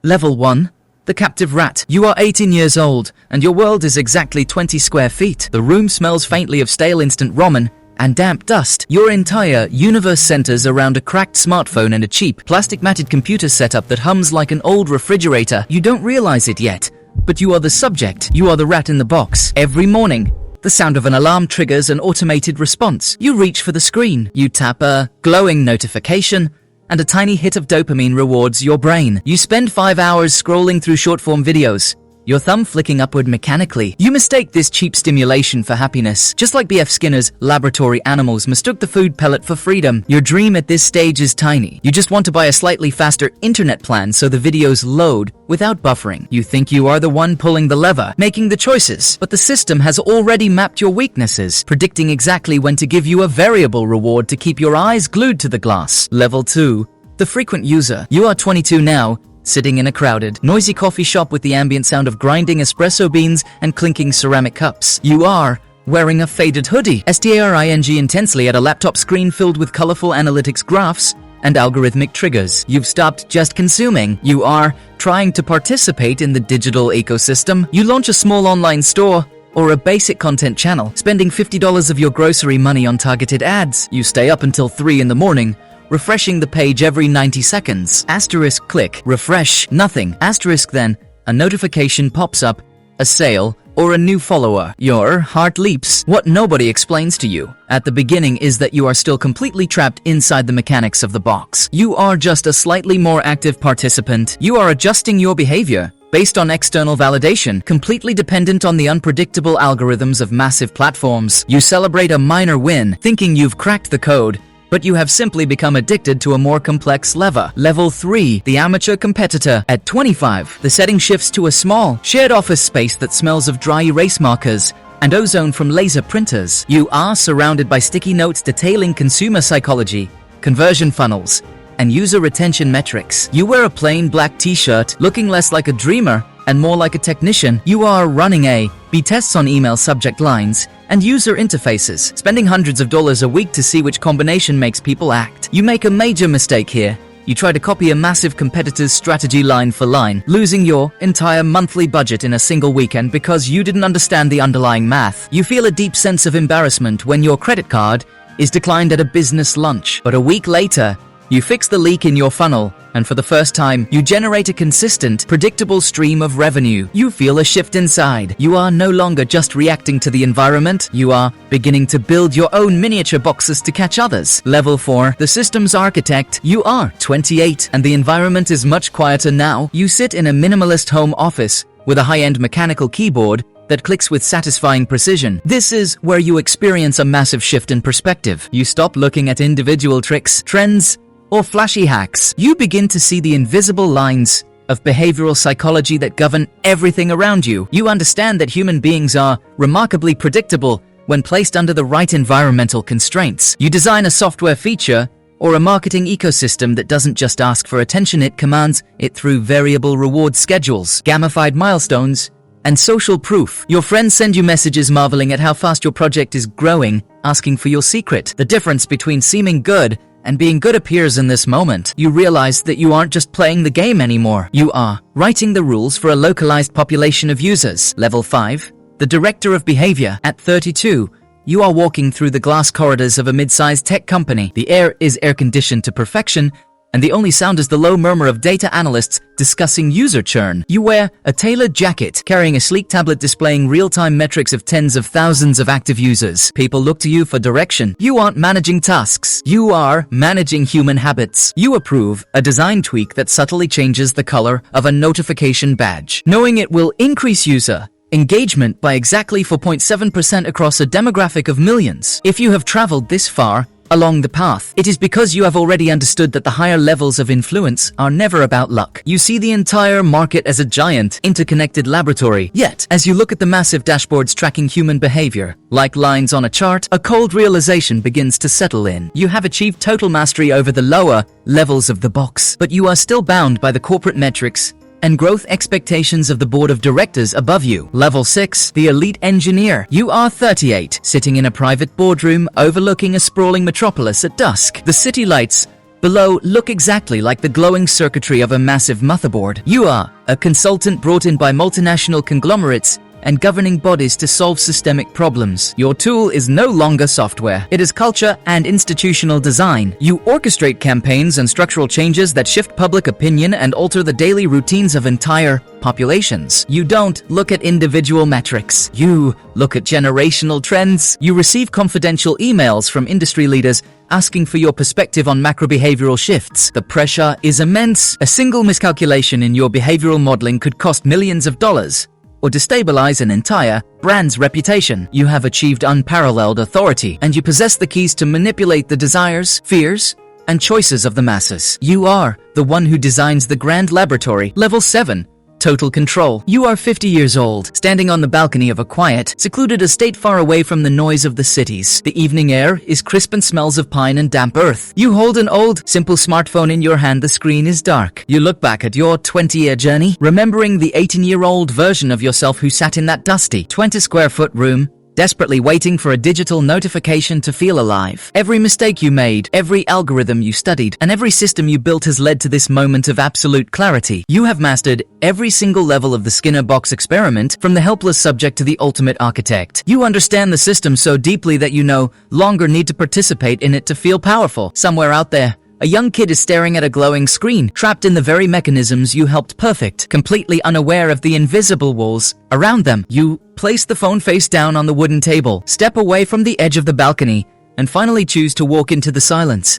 Level 1. The Captive Rat. You are 18 years old, and your world is exactly 20 square feet. The room smells faintly of stale instant ramen and damp dust. Your entire universe centers around a cracked smartphone and a cheap, plastic-matted computer setup that hums like an old refrigerator. You don't realize it yet, but you are the subject. You are the rat in the box. Every morning, the sound of an alarm triggers an automated response. You reach for the screen. You tap a glowing notification, and a tiny hit of dopamine rewards your brain. You spend 5 hours scrolling through short-form videos, your thumb flicking upward mechanically. You mistake this cheap stimulation for happiness. Just like B.F. Skinner's laboratory animals mistook the food pellet for freedom. Your dream at this stage is tiny. You just want to buy a slightly faster internet plan so the videos load without buffering. You think you are the one pulling the lever, making the choices, but the system has already mapped your weaknesses, predicting exactly when to give you a variable reward to keep your eyes glued to the glass. Level 2. The Frequent User. You are 22 now, sitting in a crowded, noisy coffee shop with the ambient sound of grinding espresso beans and clinking ceramic cups. You are wearing a faded hoodie, staring intensely at a laptop screen filled with colorful analytics graphs and algorithmic triggers. You've stopped just consuming. You are trying to participate in the digital ecosystem. You launch a small online store or a basic content channel, spending $50 of your grocery money on targeted ads. You stay up until 3 in the morning, refreshing the page every 90 seconds. Asterisk click, refresh, nothing. Asterisk then, a notification pops up, a sale, or a new follower. Your heart leaps. What nobody explains to you at the beginning is that you are still completely trapped inside the mechanics of the box. You are just a slightly more active participant. You are adjusting your behavior based on external validation, completely dependent on the unpredictable algorithms of massive platforms. You celebrate a minor win, thinking you've cracked the code, but you have simply become addicted to a more complex lever. Level 3. The Amateur Competitor. At 25, the setting shifts to a small, shared office space that smells of dry erase markers and ozone from laser printers. You are surrounded by sticky notes detailing consumer psychology, conversion funnels, and user retention metrics. You wear a plain black t-shirt, looking less like a dreamer and more like a technician. You are running A/B tests on email subject lines and user interfaces, spending hundreds of dollars a week to see which combination makes people act. You make a major mistake here. You try to copy a massive competitor's strategy line for line, losing your entire monthly budget in a single weekend because you didn't understand the underlying math. You feel a deep sense of embarrassment when your credit card is declined at a business lunch. But a week later, you fix the leak in your funnel, and for the first time, you generate a consistent, predictable stream of revenue. You feel a shift inside. You are no longer just reacting to the environment. You are beginning to build your own miniature boxes to catch others. Level 4. The Systems Architect. You are 28, and the environment is much quieter now. You sit in a minimalist home office with a high-end mechanical keyboard that clicks with satisfying precision. This is where you experience a massive shift in perspective. You stop looking at individual tricks, trends, or flashy hacks. You begin to see the invisible lines of behavioral psychology that govern everything around you. You understand that human beings are remarkably predictable when placed under the right environmental constraints. You design a software feature or a marketing ecosystem that doesn't just ask for attention, it commands it through variable reward schedules, gamified milestones, and social proof. Your friends send you messages marveling at how fast your project is growing, asking for your secret. The difference between seeming good and being good appears in this moment. You realize that you aren't just playing the game anymore. You are writing the rules for a localized population of users. Level 5. The Director of Behavior. At 32, you are walking through the glass corridors of a mid-sized tech company. The air is air-conditioned to perfection, and the only sound is the low murmur of data analysts discussing user churn. You wear a tailored jacket, carrying a sleek tablet displaying real-time metrics of tens of thousands of active users. People look to you for direction. You aren't managing tasks. You are managing human habits. You approve a design tweak that subtly changes the color of a notification badge, knowing it will increase user engagement by exactly 4.7% across a demographic of millions. If you have traveled this far along the path, it is because you have already understood that the higher levels of influence are never about luck. You see the entire market as a giant, interconnected laboratory. Yet, as you look at the massive dashboards tracking human behavior, like lines on a chart, a cold realization begins to settle in. You have achieved total mastery over the lower levels of the box, but you are still bound by the corporate metrics and growth expectations of the board of directors above you. Level 6. The Elite Engineer. You are 38, sitting in a private boardroom overlooking a sprawling metropolis at dusk. The city lights below look exactly like the glowing circuitry of a massive motherboard. You are a consultant brought in by multinational conglomerates and governing bodies to solve systemic problems. Your tool is no longer software. It is culture and institutional design. You orchestrate campaigns and structural changes that shift public opinion and alter the daily routines of entire populations. You don't look at individual metrics. You look at generational trends. You receive confidential emails from industry leaders asking for your perspective on macro-behavioral shifts. The pressure is immense. A single miscalculation in your behavioral modeling could cost millions of dollars or destabilize an entire brand's reputation. You have achieved unparalleled authority, and you possess the keys to manipulate the desires, fears, and choices of the masses. You are the one who designs the grand laboratory. Level 7. Total control. You are 50 years old, standing on the balcony of a quiet, secluded estate far away from the noise of the cities. The evening air is crisp and smells of pine and damp earth. You hold an old, simple smartphone in your hand. The screen is dark. You look back at your 20-year journey, remembering the 18-year-old version of yourself who sat in that dusty, 20-square-foot room, desperately waiting for a digital notification to feel alive. Every mistake you made, every algorithm you studied, and every system you built has led to this moment of absolute clarity. You have mastered every single level of the Skinner box experiment, from the helpless subject to the ultimate architect. You understand the system so deeply that you no longer need to participate in it to feel powerful. Somewhere out there, a young kid is staring at a glowing screen, trapped in the very mechanisms you helped perfect, completely unaware of the invisible walls around them. You place the phone face down on the wooden table, step away from the edge of the balcony, and finally choose to walk into the silence.